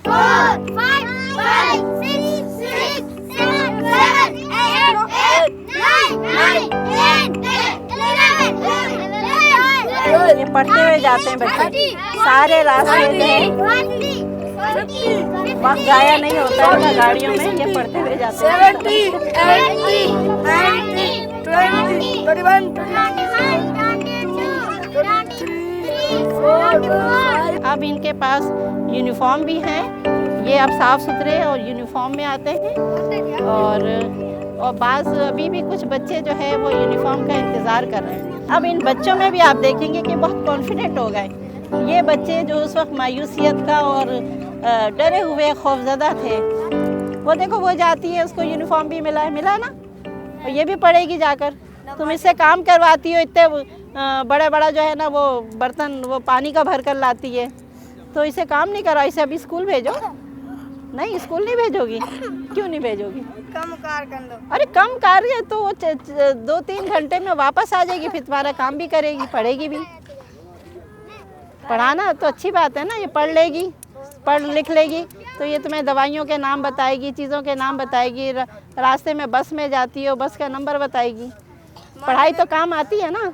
4, 5, 6, 7, 8, 9, 10, ये पढ़ते हुए जाते हैं बच्चे, सारे रास्ते में वक्त जाया नहीं होता है इनका गाड़ियों में, ये पढ़ते हुए जाते हैं। 70, 80, 90, 20, 21, 22, अब इनके पास यूनिफॉर्म भी हैं, ये अब साफ़ सुथरे और यूनिफॉर्म में आते हैं। और बाज़ अभी भी कुछ बच्चे जो है वो यूनिफॉर्म का इंतज़ार कर रहे हैं। अब इन बच्चों में भी आप देखेंगे कि बहुत कॉन्फिडेंट हो गए। ये बच्चे जो उस वक्त मायूसियत का और डरे हुए खौफज़दा थे, वो देखो वो जाती है, उसको यूनिफॉर्म भी मिला ना, और ये भी पढ़ेगी जाकर। तुम इससे काम करवाती हो, इतने बड़ा बड़ा जो है ना वो बर्तन वो पानी का भर कर लाती है, तो इसे काम नहीं करा, इसे अभी स्कूल भेजो। नहीं, स्कूल नहीं भेजोगी? क्यों नहीं भेजोगी? कम कार कर दो। अरे कम कार्य तो वो 2-3 घंटे में वापस आ जाएगी, फिर तुम्हारा काम भी करेगी, पढ़ेगी भी। पढ़ाना तो अच्छी बात है ना, ये पढ़ लेगी, पढ़ लिख लेगी तो ये तुम्हें दवाइयों के नाम बताएगी, चीज़ों के नाम बताएगी। रास्ते में बस में जाती हो, बस का नंबर बताएगी। पढ़ाई तो काम आती है ना।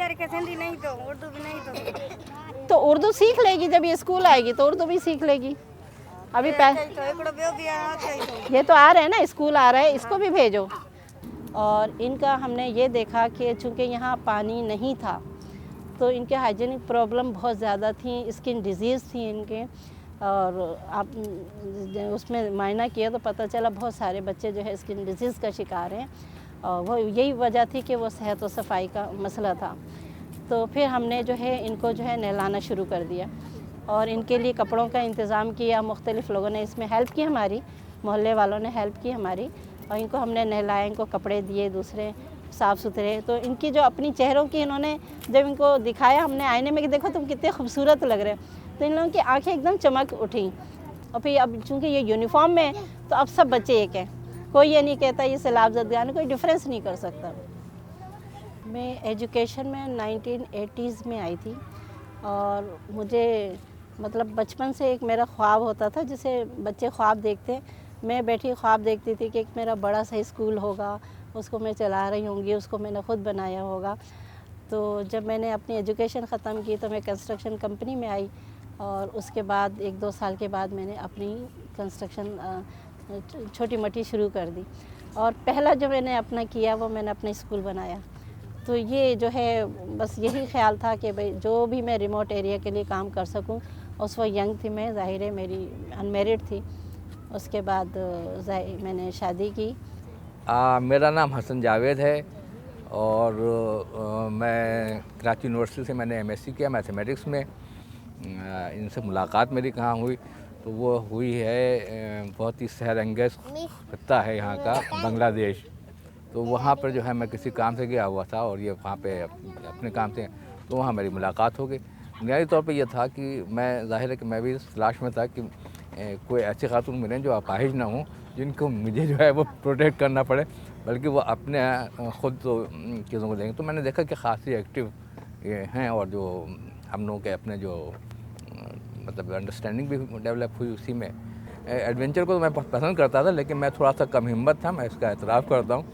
हिंदी नहीं तो उर्दू भी नहीं तो उर्दू सीख लेगी, जब ये स्कूल आएगी तो उर्दू भी सीख लेगी। अभी ये तो आ रहे हैं ना, स्कूल आ रहा है, इसको भी भेजो। और इनका हमने ये देखा कि चूँकि यहाँ पानी नहीं था तो इनके हाइजीनिक प्रॉब्लम बहुत ज़्यादा थी, स्किन डिजीज़ थी इनके। और आप उसमें मायना किया तो पता चला बहुत सारे बच्चे जो है स्किन डिजीज़ का शिकार हैं, और वो यही वजह थी कि वो सेहत और सफाई का मसला था। तो फिर हमने जो है इनको जो है नहलाना शुरू कर दिया और इनके लिए कपड़ों का इंतज़ाम किया। मुख्तलिफ़ लोगों ने इसमें हेल्प की, हमारी मोहल्ले वालों ने हेल्प की हमारी, और इनको हमने नहलाया, इनको कपड़े दिए दूसरे साफ़ सुथरे। तो इनकी जो अपनी चेहरों की इन्होंने जब इनको दिखाया हमने आईने में कि देखो तुम कितने खूबसूरत लग रहे हो, तो इन लोगों की आंखें एकदम चमक उठी। और फिर अब चूँकि ये यूनिफॉर्म में तो अब सब बच्चे एक हैं, कोई ये नहीं कहता ये सैलाब ज़दगान, कोई डिफरेंस नहीं कर सकता। मैं एजुकेशन में 1980s में आई थी और मुझे मतलब बचपन से एक मेरा ख्वाब होता था, जिसे बच्चे ख्वाब देखते हैं, मैं बैठी ख्वाब देखती थी कि एक मेरा बड़ा सा स्कूल होगा, उसको मैं चला रही होंगी, उसको मैंने ख़ुद बनाया होगा। तो जब मैंने अपनी एजुकेशन ख़त्म की तो मैं कंस्ट्रक्शन कंपनी में आई, और उसके बाद 1-2 साल के बाद मैंने अपनी कंस्ट्रक्शन छोटी मोटी शुरू कर दी। और पहला जो मैंने अपना किया वो मैंने अपना स्कूल बनाया। तो ये जो है बस यही ख्याल था कि भाई जो भी मैं रिमोट एरिया के लिए काम कर सकूं उस वक्त यंग थी मैं, ज़ाहिर है मेरी अनमेरिड थी। उसके बाद मैंने शादी की। मेरा नाम हसन जावेद है और मैं कराची यूनिवर्सिटी से मैंने एमएससी किया मैथमेटिक्स में। इनसे मुलाकात मेरी कहाँ हुई, तो वो हुई है बहुत ही सहरंगेज़ खत्ता है यहाँ का, बांग्लादेश। तो वहाँ पर जो है मैं किसी काम से गया हुआ था और ये वहाँ पे अपने काम से, तो वहाँ मेरी मुलाकात हो गई। बुनियादी तौर पे ये था कि मैं, ज़ाहिर है कि मैं भी इस तलाश में था कि कोई ऐसी खातून मिलें जो अपाहिज ना हों, जिनको मुझे जो है वो प्रोटेक्ट करना पड़े, बल्कि वो अपने ख़ुद तो चीज़ों को देंगे। तो मैंने देखा कि ख़ासी एक्टिव ये हैं और जो हम लोगों के अपने जो मतलब अंडरस्टैंडिंग भी डेवलप हुई उसी में। एडवेंचर को तो मैं बहुत पसंद करता था, लेकिन मैं थोड़ा सा कम हिम्मत था, मैं इसका एतराफ़ करता हूँ।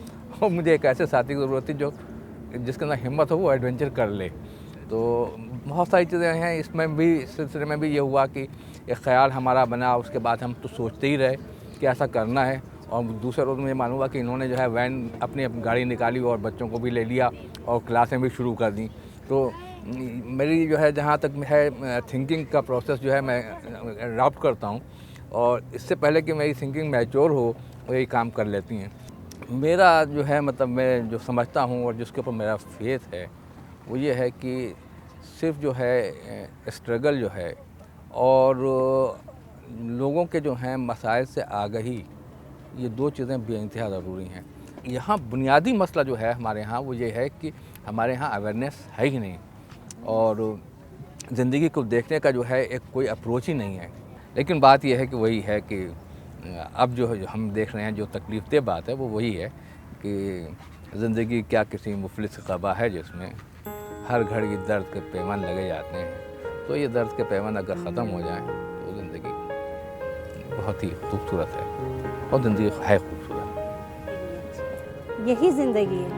और मुझे एक ऐसे साथी की ज़रूरत थी जो जिसके अंदर हिम्मत हो वो एडवेंचर कर ले। तो बहुत सारी चीज़ें हैं इसमें भी, इस सिलसिले में भी ये हुआ कि एक ख़्याल हमारा बना। उसके बाद हम तो सोचते ही रहे कि ऐसा करना है, और दूसरे रोज़ मुझे मालूम हुआ कि इन्होंने जो है वैन अपनी गाड़ी निकाली और बच्चों को भी ले लिया और क्लासें भी शुरू कर दी। तो मेरी जो है, जहाँ तक है थिंकिंग का प्रोसेस जो है मैं अडॉप्ट करता हूँ, और इससे पहले कि मेरी थिंकिंग मैच्योर हो वो यही काम कर लेती हैं। मेरा जो है मतलब मैं जो समझता हूँ और जिसके ऊपर मेरा फेथ है वो ये है कि सिर्फ जो है स्ट्रगल जो है और लोगों के जो हैं मसाइल से आगाही, ये दो चीज़ें बेइंतहा ज़रूरी हैं। यहाँ बुनियादी मसला जो है हमारे यहाँ वो ये है कि हमारे यहाँ अवेयरनेस है ही नहीं, और ज़िंदगी को देखने का जो है एक कोई अप्रोच ही नहीं है। लेकिन बात यह है कि वही है कि अब जो हम देख रहे हैं, जो तकलीफ़देह बात है वो वही है कि ज़िंदगी क्या किसी मुफलिस क़बा है जिसमें हर घड़ी दर्द के पैमान लगे जाते हैं। तो ये दर्द के पैमान अगर ख़त्म हो जाएं तो ज़िंदगी बहुत ही खूबसूरत है, और ज़िंदगी है खूबसूरत। यही ज़िंदगी है,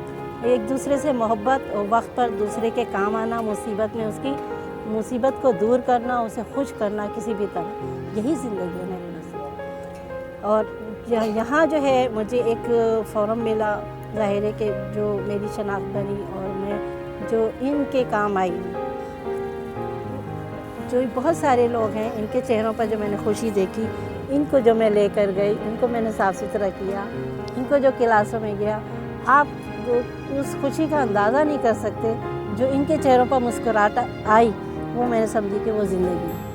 एक दूसरे से मोहब्बत और वक्त पर दूसरे के काम आना, मुसीबत में उसकी मुसीबत को दूर करना, उसे खुश करना किसी भी तरह, यही ज़िंदगी है मेरे नसीब। और यहाँ जो है मुझे एक फोरम मिला, ज़ाहिर है कि जो मेरी शनाख्त बनी और मैं जो इनके काम आई। जो बहुत सारे लोग हैं, इनके चेहरों पर जो मैंने खुशी देखी, इनको जो मैं लेकर गई, इनको मैंने साफ़ सुथरा किया, इनको जो क्लासों में गया, आप जो उस खुशी का अंदाज़ा नहीं कर सकते। जो इनके चेहरों पर मुस्कुराहट आई, वो मैंने समझी कि वो ज़िंदगी है।